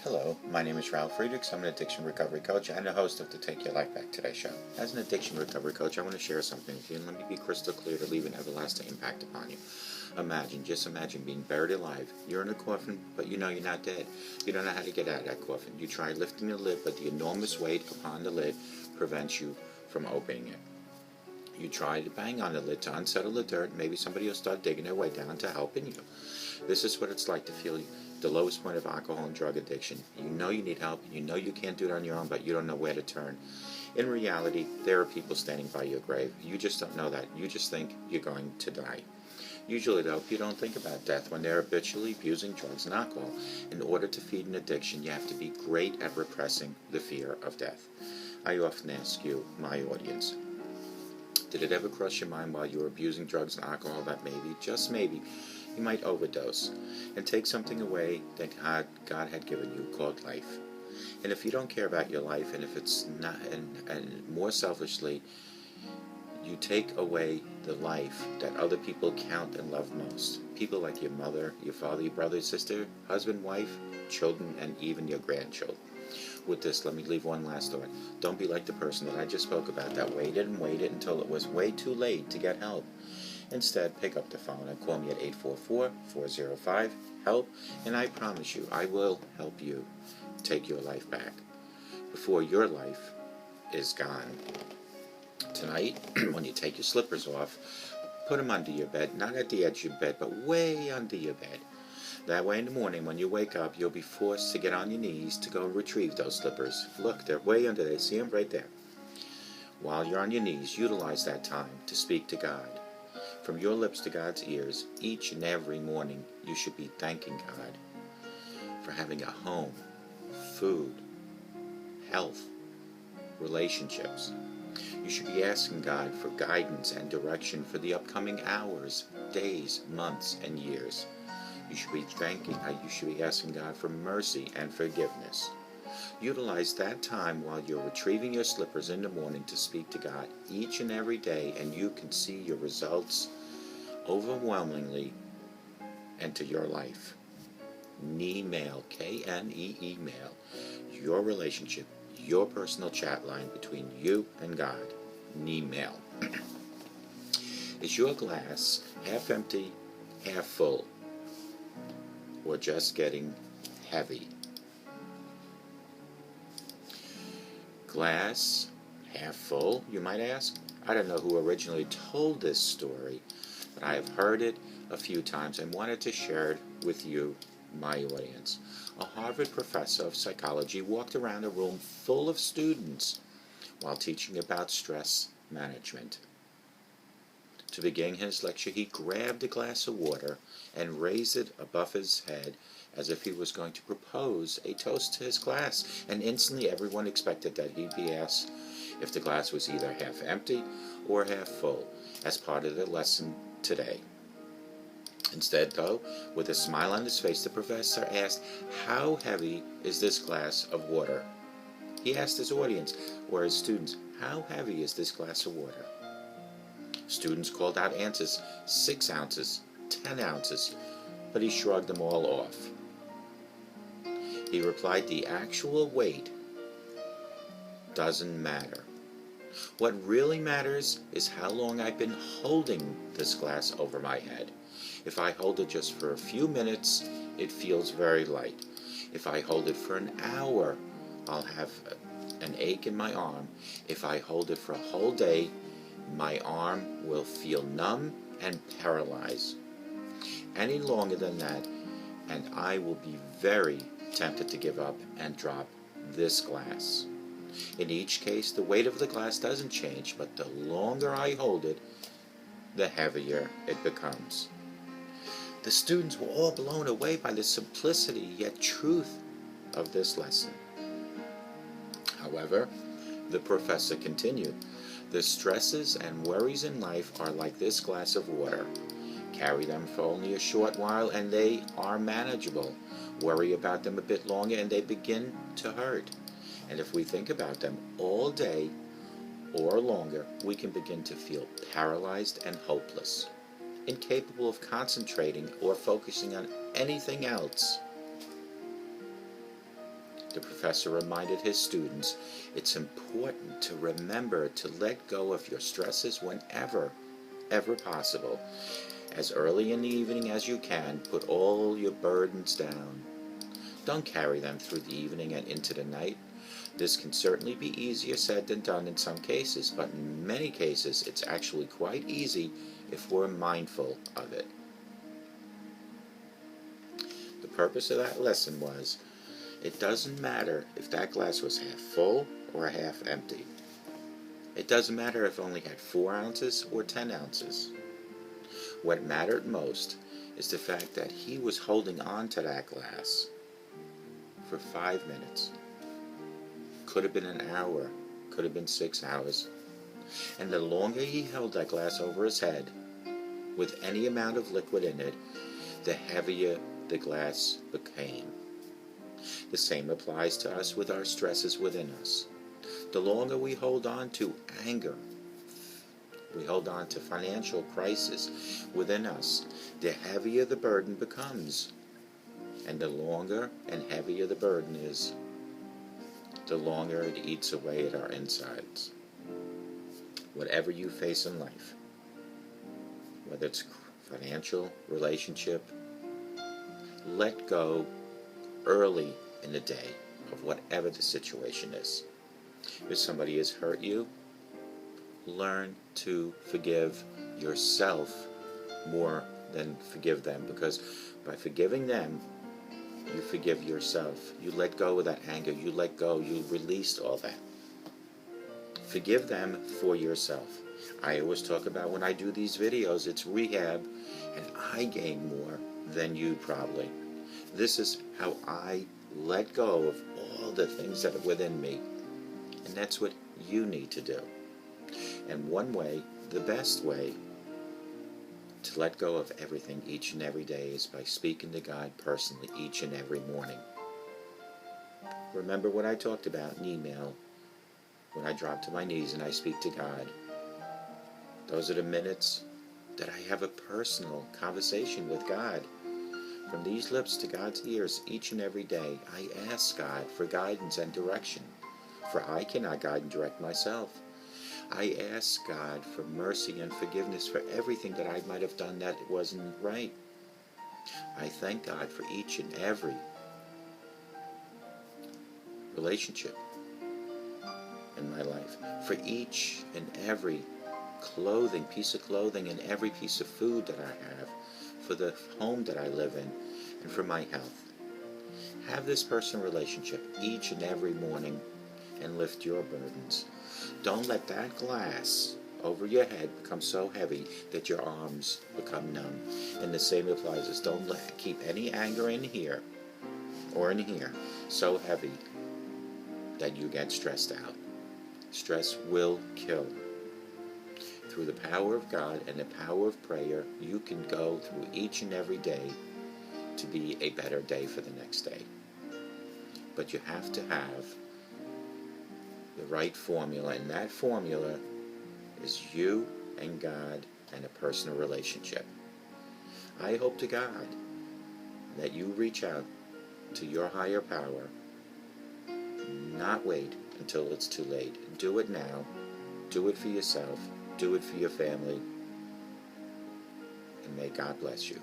Hello, my name is Ralf Friedrichs. I'm an addiction recovery coach and the host of the Take Your Life Back Today show. As an addiction recovery coach, I want to share something with you, and let me be crystal clear to leave an everlasting impact upon you. Just imagine being buried alive. You're in a coffin, but you know you're not dead. You don't know how to get out of that coffin. You try lifting the lid, but the enormous weight upon the lid prevents you from opening it. You try to bang on the lid to unsettle the dirt. Maybe somebody will start digging their way down to helping you. This is what it's like to feel the lowest point of alcohol and drug addiction. You know you need help, and you know you can't do it on your own, but you don't know where to turn. In reality, there are people standing by your grave. You just don't know that. You just think you're going to die. Usually, though, you don't think about death when they're habitually abusing drugs and alcohol. In order to feed an addiction, you have to be great at repressing the fear of death. I often ask you, my audience, did it ever cross your mind while you were abusing drugs and alcohol that maybe, just maybe, you might overdose and take something away that God had given you called life? And if you don't care about your life, and if it's not, and more selfishly, you take away the life that other people count and love most. People like your mother, your father, your brother, sister, husband, wife, children, and even your grandchildren. With this, let me leave one last thought. Don't be like the person that I just spoke about that waited and waited until it was way too late to get help. Instead, pick up the phone and call me at 844-405-HELP, and I promise you, I will help you take your life back before your life is gone. Tonight, when you take your slippers off, put them under your bed, not at the edge of your bed, but way under your bed. That way in the morning when you wake up, you'll be forced to get on your knees to go retrieve those slippers. Look, they're way under there. See them right there. While you're on your knees, utilize that time to speak to God. From your lips to God's ears, each and every morning, you should be thanking God for having a home, food, health, relationships. You should be asking God for guidance and direction for the upcoming hours, days, months, and years. You should be asking God for mercy and forgiveness. Utilize that time while you're retrieving your slippers in the morning to speak to God each and every day, and you can see your results overwhelmingly enter your life. Knee-mail, K-N-E-E mail, your relationship, your personal chat line between you and God. Knee-mail. Is your glass half empty, half full, or just getting heavy? Glass half full, you might ask? I don't know who originally told this story, but I have heard it a few times and wanted to share it with you, my audience. A Harvard professor of psychology walked around a room full of students while teaching about stress management. To begin his lecture, he grabbed a glass of water and raised it above his head as if he was going to propose a toast to his class, and instantly everyone expected that he'd be asked if the glass was either half empty or half full as part of the lesson today. Instead, though, with a smile on his face, the professor asked, "How heavy is this glass of water?" He asked his audience, or his students, "How heavy is this glass of water?" Students called out answers, 6 ounces, 10 ounces, but he shrugged them all off. He replied, "The actual weight doesn't matter. What really matters is how long I've been holding this glass over my head. If I hold it just for a few minutes, it feels very light. If I hold it for an hour, I'll have an ache in my arm. If I hold it for a whole day, my arm will feel numb and paralyzed. Any longer than that, and I will be very tempted to give up and drop this glass. In each case, the weight of the glass doesn't change, but the longer I hold it, the heavier it becomes." The students were all blown away by the simplicity yet truth of this lesson. However, the professor continued, "The stresses and worries in life are like this glass of water. Carry them for only a short while and they are manageable. Worry about them a bit longer and they begin to hurt. And if we think about them all day or longer, we can begin to feel paralyzed and hopeless, incapable of concentrating or focusing on anything else. The professor reminded his students, it's important to remember to let go of your stresses whenever ever possible. As early in the evening as you can, put all your burdens down. Don't carry them through the evening and into the night. This can certainly be easier said than done in some cases, but in many cases it's actually quite easy if we're mindful of it. The purpose of that lesson was, it doesn't matter if that glass was half full or half empty. It doesn't matter if it only had 4 ounces or 10 ounces. What mattered most is the fact that he was holding on to that glass for 5 minutes. Could have been an hour, could have been 6 hours. And the longer he held that glass over his head, with any amount of liquid in it, the heavier the glass became. The same applies to us with our stresses within us. The longer we hold on to anger, we hold on to financial crisis within us, the heavier the burden becomes. And the longer and heavier the burden is, the longer it eats away at our insides. Whatever you face in life, whether it's financial, relationship, let go early in the day of whatever the situation is. If somebody has hurt you, learn to forgive yourself more than forgive them, because by forgiving them, you forgive yourself. You let go of that anger. You let go. You released all that. Forgive them for yourself. I always talk about when I do these videos, it's rehab, and I gain more than you probably. This is how I let go of all the things that are within me. And that's what you need to do. And one way, the best way, to let go of everything each and every day is by speaking to God personally each and every morning. Remember what I talked about in email, when I drop to my knees and I speak to God. Those are the minutes that I have a personal conversation with God. From these lips to God's ears each and every day, I ask God for guidance and direction, for I cannot guide and direct myself. I ask God for mercy and forgiveness for everything that I might have done that wasn't right. I thank God for each and every relationship in my life, for each and every piece of clothing and every piece of food that I have, for the home that I live in, and for my health. Have this personal relationship each and every morning and lift your burdens. Don't let that glass over your head become so heavy that your arms become numb. And the same applies as don't keep any anger in here or in here so heavy that you get stressed out. Stress will kill. Through the power of God and the power of prayer, you can go through each and every day to be a better day for the next day. But you have to have the right formula, and that formula is you and God and a personal relationship. I hope to God that you reach out to your higher power, not wait until it's too late. Do it now. Do it for yourself. Do it for your family. And may God bless you.